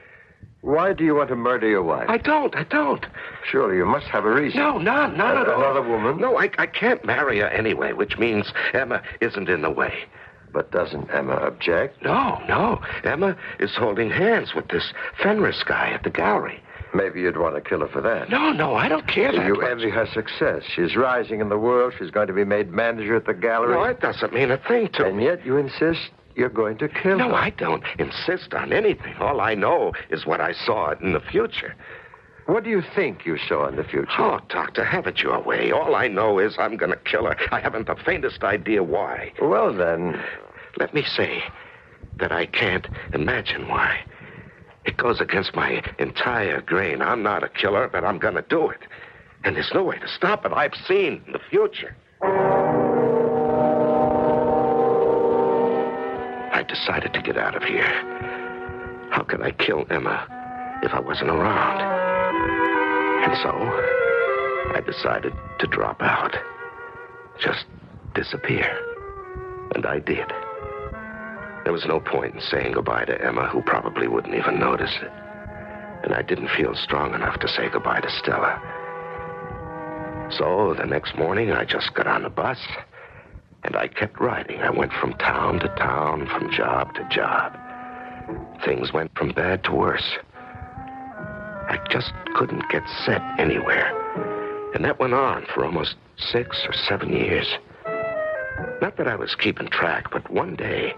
Why do you want to murder your wife? I don't. Surely you must have a reason. No, not at all. Another woman? No, I can't marry her anyway, which means Emma isn't in the way. But doesn't Emma object? No. Emma is holding hands with this Fenris guy at the gallery. Maybe you'd want to kill her for that. No, I don't care that You much. envy her success. She's rising in the world. She's going to be made manager at the gallery. No, it doesn't mean a thing to And me. yet you insist you're going to kill her. No, I don't insist on anything. All I know is what I saw in the future. What do you think you saw in the future? Oh, Doctor, have it your way. All I know is I'm going to kill her. I haven't the faintest idea why. Well, then... Let me say that I can't imagine why. It goes against my entire grain. I'm not a killer, but I'm going to do it. And there's no way to stop it. I've seen the future. I decided to get out of here. How could I kill Emma if I wasn't around? And so, I decided to drop out. Just disappear. And I did. There was no point in saying goodbye to Emma, who probably wouldn't even notice it. And I didn't feel strong enough to say goodbye to Stella. So the next morning, I just got on the bus, and I kept riding. I went from town to town, from job to job. Things went from bad to worse. I just couldn't get set anywhere. And that went on for almost 6 or 7 years. Not that I was keeping track, but one day,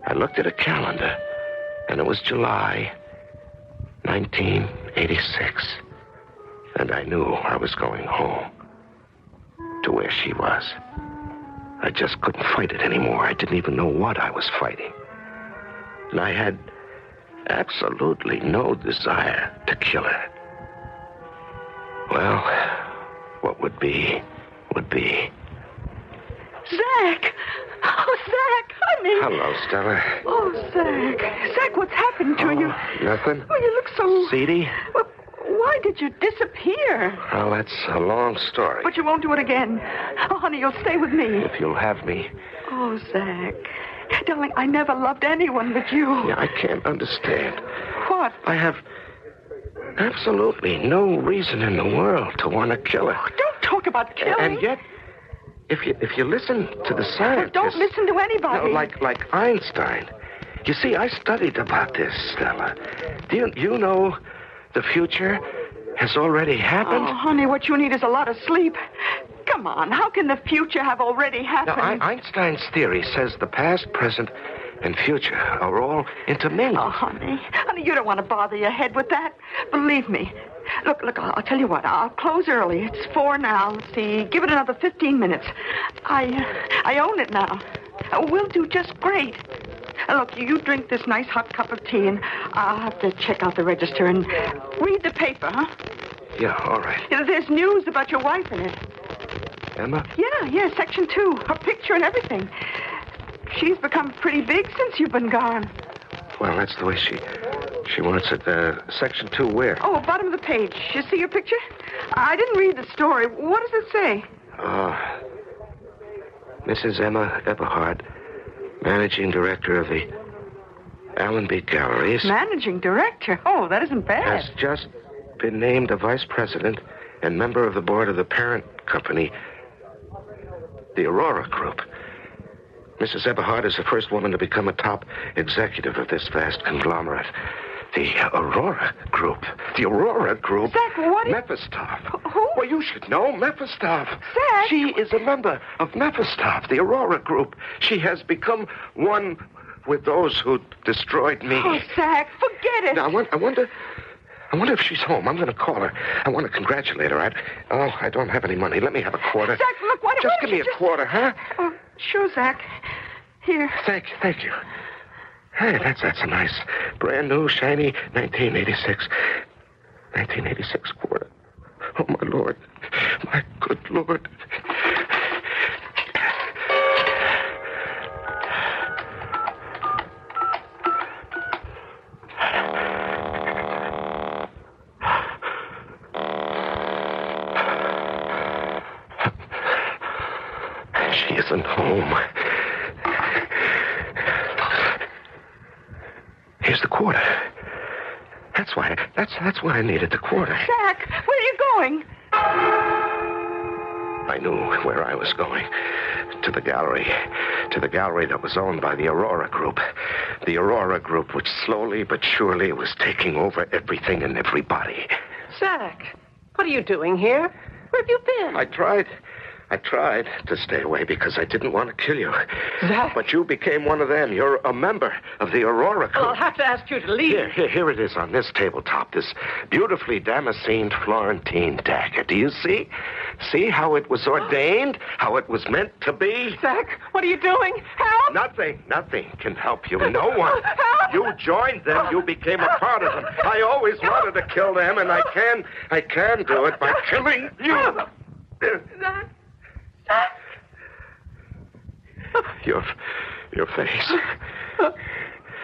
I looked at a calendar, and it was July 1986. And I knew I was going home, to where she was. I just couldn't fight it anymore. I didn't even know what I was fighting. And I had absolutely no desire to kill her. Well, what would be, would be. Zach! Oh, Zach, honey. Hello, Stella. Oh, Zach. Zach, what's happened to you? Nothing. Oh, you look so... Seedy? Well, why Why did you disappear? Well, that's a long story. But you won't do it again. Oh, honey, you'll stay with me. If you'll have me. Oh, Zach. Darling, I never loved anyone but you. Yeah, I can't understand. What? I have absolutely no reason in the world to want to kill her. Oh, don't talk about killing. And yet, if you listen to the scientists... Don't listen to anybody. No, like Einstein. You see, I studied about this, Stella. Do you know the future has already happened? Oh, honey, what you need is a lot of sleep. Come on, how can the future have already happened? Now, Einstein's theory says the past, present, and future are all intermingled. Oh, honey, you don't want to bother your head with that. Believe me. Look, I'll tell you what. I'll close early. It's 4 now. Let's see. Give it another 15 minutes. I own it now. We'll do just great. Look, you drink this nice hot cup of tea, and I'll have to check out the register and read the paper, huh? Yeah, all right. There's news about your wife in it. Emma? Yeah, Section 2. Her picture and everything. She's become pretty big since you've been gone. Well, that's the way she wants it. Section 2 where? Oh, bottom of the page. You see your picture? I didn't read the story. What does it say? Mrs. Emma Eberhard, Managing Director of the Allenby Galleries. Managing Director? Oh, that isn't bad. Has just been named a Vice President and member of the board of the parent company, the Aurora Group. Mrs. Eberhard is the first woman to become a top executive of this vast conglomerate. The Aurora Group. The Aurora Group. Zach, what is... Mephistoph. Who? Well, you should know Mephistoph. Zach! She is a member of Mephistoph, the Aurora Group. She has become one with those who destroyed me. Oh, Zach, forget it. Now, I wonder if she's home. I'm going to call her. I want to congratulate her. I don't have any money. Let me have a quarter. Zach, look, why Just give me a quarter, huh? Oh, sure, Zach. Here. Thank you. Hey, that's a nice, brand new, shiny 1986 quarter. Oh, my Lord. My good Lord. She isn't home. Here's the quarter. That's why I needed the quarter. Zach, where are you going? I knew where I was going. To the gallery. To the gallery that was owned by the Aurora Group. The Aurora Group, which slowly but surely was taking over everything and everybody. Zach, what are you doing here? Where have you been? I tried to stay away because I didn't want to kill you. Zach. But you became one of them. You're a member of the Aurora Group. Well, I'll have to ask you to leave. Here it is on this tabletop, this beautifully damascened Florentine dagger. Do you see? See how it was ordained? How it was meant to be? Zach, what are you doing? Help! Nothing can help you. No one. Help! You joined them. You became a part of them. I always wanted to kill them, and I can do it by killing you. Zach. Your face.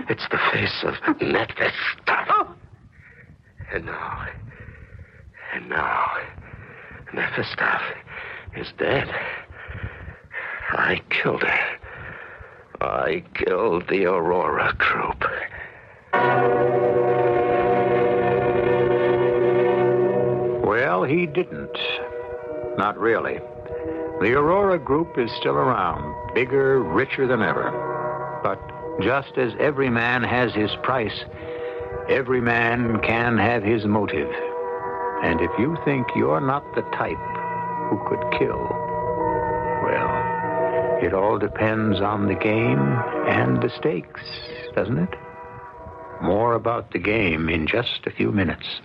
It's the face of Mephistoph. And now, Mephistoph is dead. I killed her. I killed the Aurora Group. Well, he didn't. Not really. The Aurora Group is still around, bigger, richer than ever. But just as every man has his price, every man can have his motive. And if you think you're not the type who could kill, well, it all depends on the game and the stakes, doesn't it? More about the game in just a few minutes.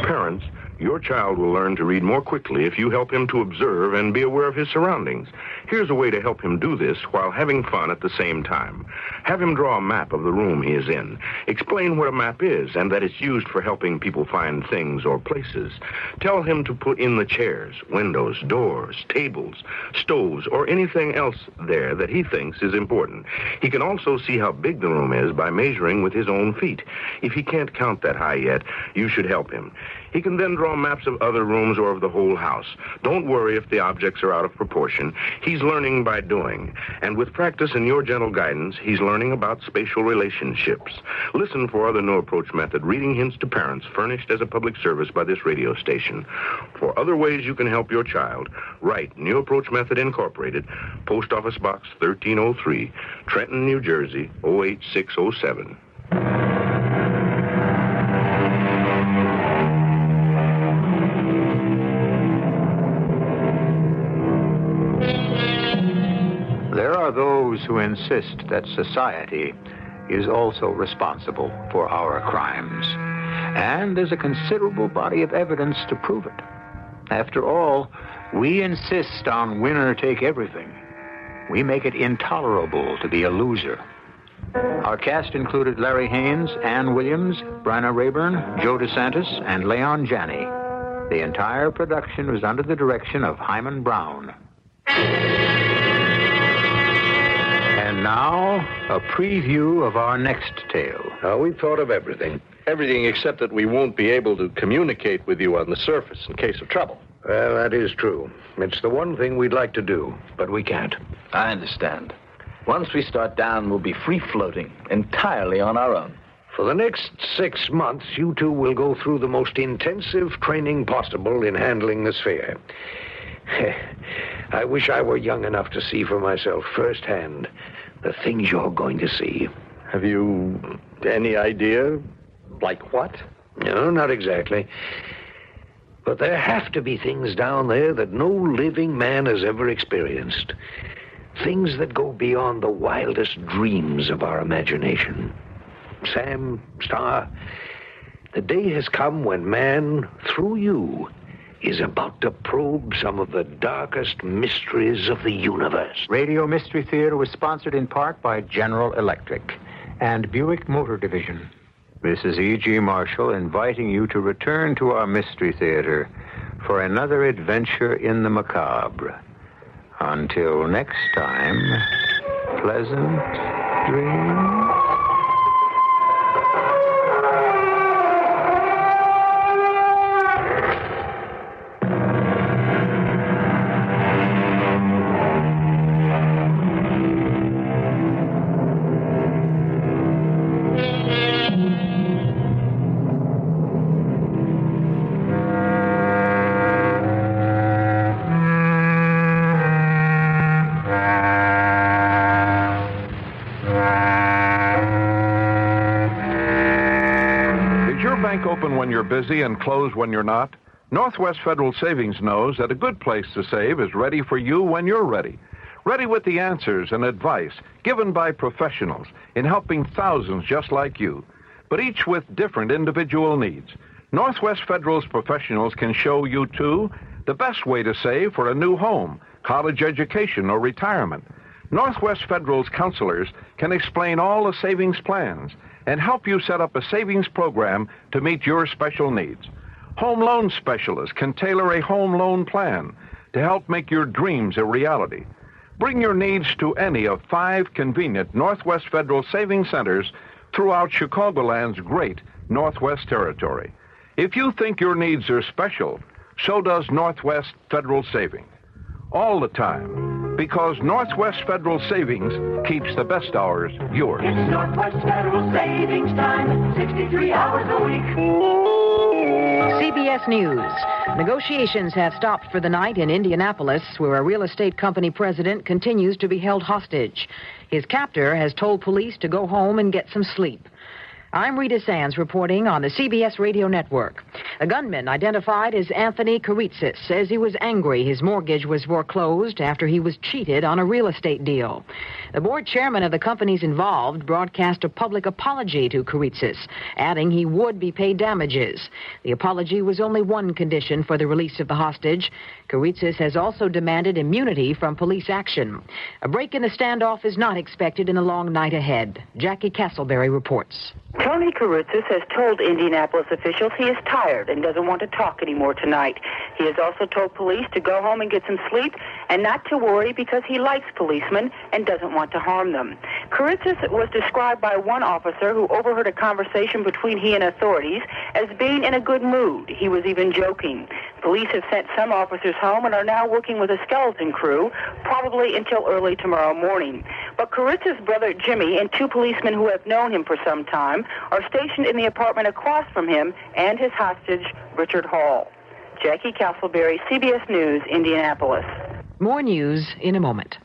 Parents, your Your child will learn to read more quickly if you help him to observe and be aware of his surroundings. Here's a way to help him do this while having fun at the same time. Have him draw a map of the room he is in. Explain what a map is and that it's used for helping people find things or places. Tell him to put in the chairs, windows, doors, tables, stoves, or anything else there that he thinks is important. He can also see how big the room is by measuring with his own feet. If he can't count that high yet, you should help him. He can then draw maps of other rooms or of the whole house. Don't worry if the objects are out of proportion. He's learning by doing. And with practice and your gentle guidance, he's learning about spatial relationships. Listen for the New Approach Method, reading hints to parents, furnished as a public service by this radio station. For other ways you can help your child, write New Approach Method Incorporated, Post Office Box 1303, Trenton, New Jersey, 08607. There are those who insist that society is also responsible for our crimes. And there's a considerable body of evidence to prove it. After all, we insist on winner take everything. We make it intolerable to be a loser. Our cast included Larry Haines, Ann Williams, Bryna Raeburn, Joe DeSantis, and Leon Janney. The entire production was under the direction of Hyman Brown. And now, a preview of our next tale. We've thought of everything. Everything except that we won't be able to communicate with you on the surface in case of trouble. Well, that is true. It's the one thing we'd like to do, but we can't. I understand. Once we start down, we'll be free-floating, entirely on our own. For the next 6 months, you two will go through the most intensive training possible in handling the sphere. I wish I were young enough to see for myself firsthand the things you're going to see. Have you any idea? Like what? No, not exactly. But there have to be things down there that no living man has ever experienced. Things that go beyond the wildest dreams of our imagination. Sam, Star, the day has come when man, through you, is about to probe some of the darkest mysteries of the universe. Radio Mystery Theater was sponsored in part by General Electric and Buick Motor Division. This is E.G. Marshall inviting you to return to our Mystery Theater for another adventure in the macabre. Until next time, pleasant dreams. Open when you're busy and closed when you're not? Northwest Federal Savings knows that a good place to save is ready for you when you're ready. Ready with the answers and advice given by professionals in helping thousands just like you, but each with different individual needs. Northwest Federal's professionals can show you, too, the best way to save for a new home, college education, or retirement. Northwest Federal's counselors can explain all the savings plans and help you set up a savings program to meet your special needs. Home loan specialists can tailor a home loan plan to help make your dreams a reality. Bring your needs to any of 5 convenient Northwest Federal Savings Centers throughout Chicagoland's great Northwest Territory. If you think your needs are special, so does Northwest Federal Savings. All the time, because Northwest Federal Savings keeps the best hours yours. It's Northwest Federal Savings Time, 63 hours a week. CBS News. Negotiations have stopped for the night in Indianapolis, where a real estate company president continues to be held hostage. His captor has told police to go home and get some sleep. I'm Rita Sands reporting on the CBS Radio Network. The gunman, identified as Anthony Karitsis, says he was angry his mortgage was foreclosed after he was cheated on a real estate deal. The board chairman of the companies involved broadcast a public apology to Karitsis, adding he would be paid damages. The apology was only one condition for the release of the hostage. Karitsis has also demanded immunity from police action. A break in the standoff is not expected in the long night ahead. Jackie Castleberry reports. Tony Karitsis has told Indianapolis officials he is tired and doesn't want to talk anymore tonight. He has also told police to go home and get some sleep and not to worry because he likes policemen and doesn't want to harm them. Karitsis was described by one officer who overheard a conversation between he and authorities as being in a good mood. He was even joking. Police have sent some officers home and are now working with a skeleton crew, probably until early tomorrow morning. But Karitsis' brother Jimmy and two policemen who have known him for some time are stationed in the apartment across from him and his hostage, Richard Hall. Jackie Castleberry, CBS News, Indianapolis. More news in a moment.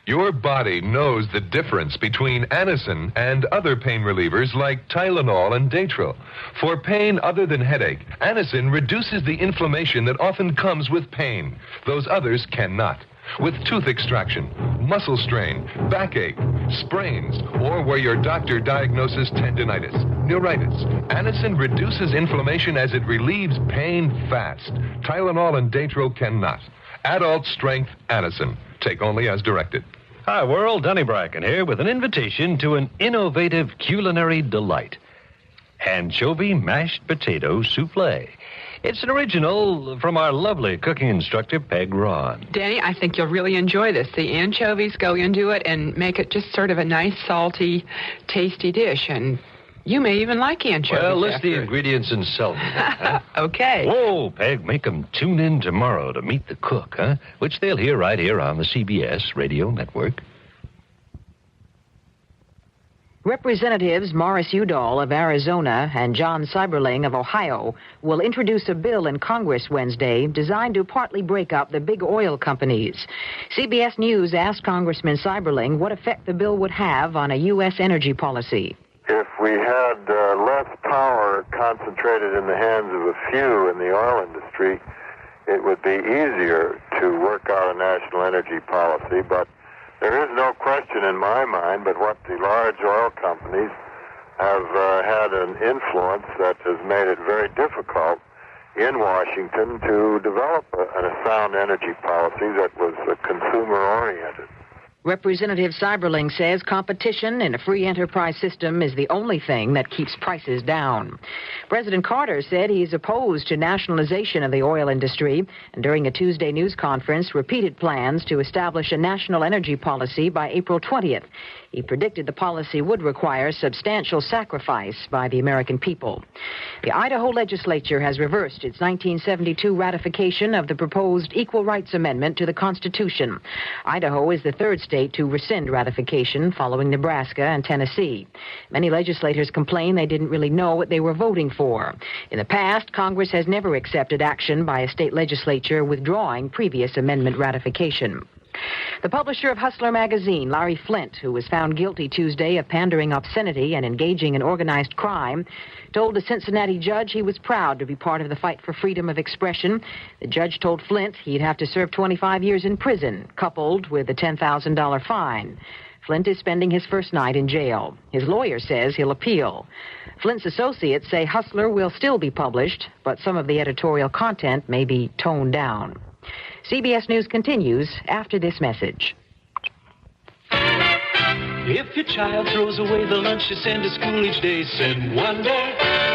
Your body knows the difference between Anacin and other pain relievers like Tylenol and Datril. For pain other than headache, Anacin reduces the inflammation that often comes with pain. Those others cannot. With tooth extraction, muscle strain, backache, sprains, or where your doctor diagnoses tendinitis, neuritis, Anacin reduces inflammation as it relieves pain fast. Tylenol and Datril cannot. Adult strength Anacin. Take only as directed. Hi, world. Donnie Bracken here with an invitation to an innovative culinary delight. Anchovy mashed potato souffle. It's an original from our lovely cooking instructor, Peg Ron. Danny, I think you'll really enjoy this. The anchovies go into it and make it just sort of a nice, salty, tasty dish. And you may even like anchovies. Well, list the ingredients and sell them. Huh? Okay. Whoa, Peg, make them tune in tomorrow to Meet the Cook, huh? Which they'll hear right here on the CBS radio network. Representatives Morris Udall of Arizona and John Seiberling of Ohio will introduce a bill in Congress Wednesday designed to partly break up the big oil companies. CBS News asked Congressman Seiberling what effect the bill would have on a U.S. energy policy. If we had less power concentrated in the hands of a few in the oil industry, it would be easier to work out a national energy policy, but there is no question in my mind but what the large oil companies have had an influence that has made it very difficult in Washington to develop a sound energy policy that was consumer-oriented. Representative Seiberling says competition in a free enterprise system is the only thing that keeps prices down. President Carter said he's opposed to nationalization of the oil industry, and during a Tuesday news conference repeated plans to establish a national energy policy by April 20th. He predicted the policy would require substantial sacrifice by the American people. The Idaho legislature has reversed its 1972 ratification of the proposed Equal Rights Amendment to the Constitution. Idaho is the third state to rescind ratification, following Nebraska and Tennessee. Many legislators complain they didn't really know what they were voting for. In the past, Congress has never accepted action by a state legislature withdrawing previous amendment ratification. The publisher of Hustler magazine, Larry Flynt, who was found guilty Tuesday of pandering obscenity and engaging in organized crime, told a Cincinnati judge he was proud to be part of the fight for freedom of expression. The judge told Flynt he'd have to serve 25 years in prison, coupled with a $10,000 fine. Flynt is spending his first night in jail. His lawyer says he'll appeal. Flynt's associates say Hustler will still be published, but some of the editorial content may be toned down. CBS News continues after this message. If your child throws away the lunch you send to school each day, send wonder,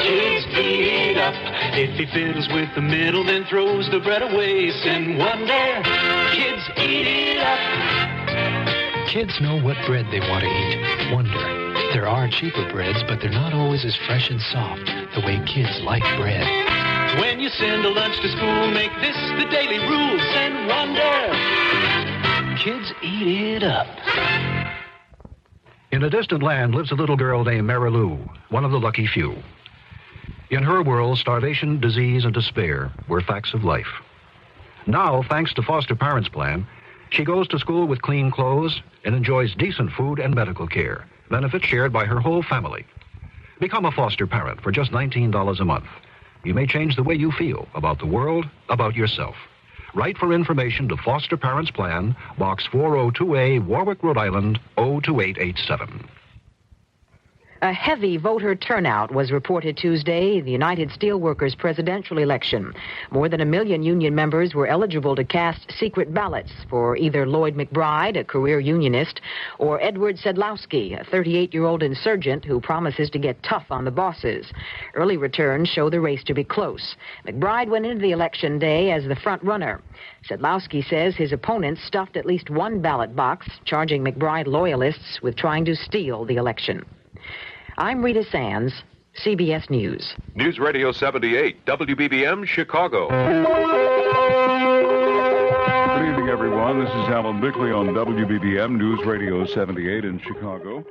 kids eat it up. If he fiddles with the middle, then throws the bread away, send wonder, kids eat it up. Kids know what bread they want to eat. Wonder. There are cheaper breads, but they're not always as fresh and soft the way kids like bread. When you send a lunch to school, make this the daily rule, send wonder, kids eat it up. In a distant land lives a little girl named Mary Lou, one of the lucky few. In her world, starvation, disease, and despair were facts of life. Now, thanks to Foster Parents Plan, she goes to school with clean clothes and enjoys decent food and medical care, benefits shared by her whole family. Become a foster parent for just $19 a month. He may change the way you feel about the world, about yourself. Write for information to Foster Parents Plan, Box 402A, Warwick, Rhode Island, 02887. A heavy voter turnout was reported Tuesday in the United Steelworkers presidential election. More than 1 million union members were eligible to cast secret ballots for either Lloyd McBride, a career unionist, or Edward Sedlowski, a 38-year-old insurgent who promises to get tough on the bosses. Early returns show the race to be close. McBride went into the election day as the front runner. Sedlowski says his opponents stuffed at least one ballot box, charging McBride loyalists with trying to steal the election. I'm Rita Sands, CBS News. News Radio 78, WBBM, Chicago. Good evening, everyone. This is Alan Bickley on WBBM News Radio 78 in Chicago.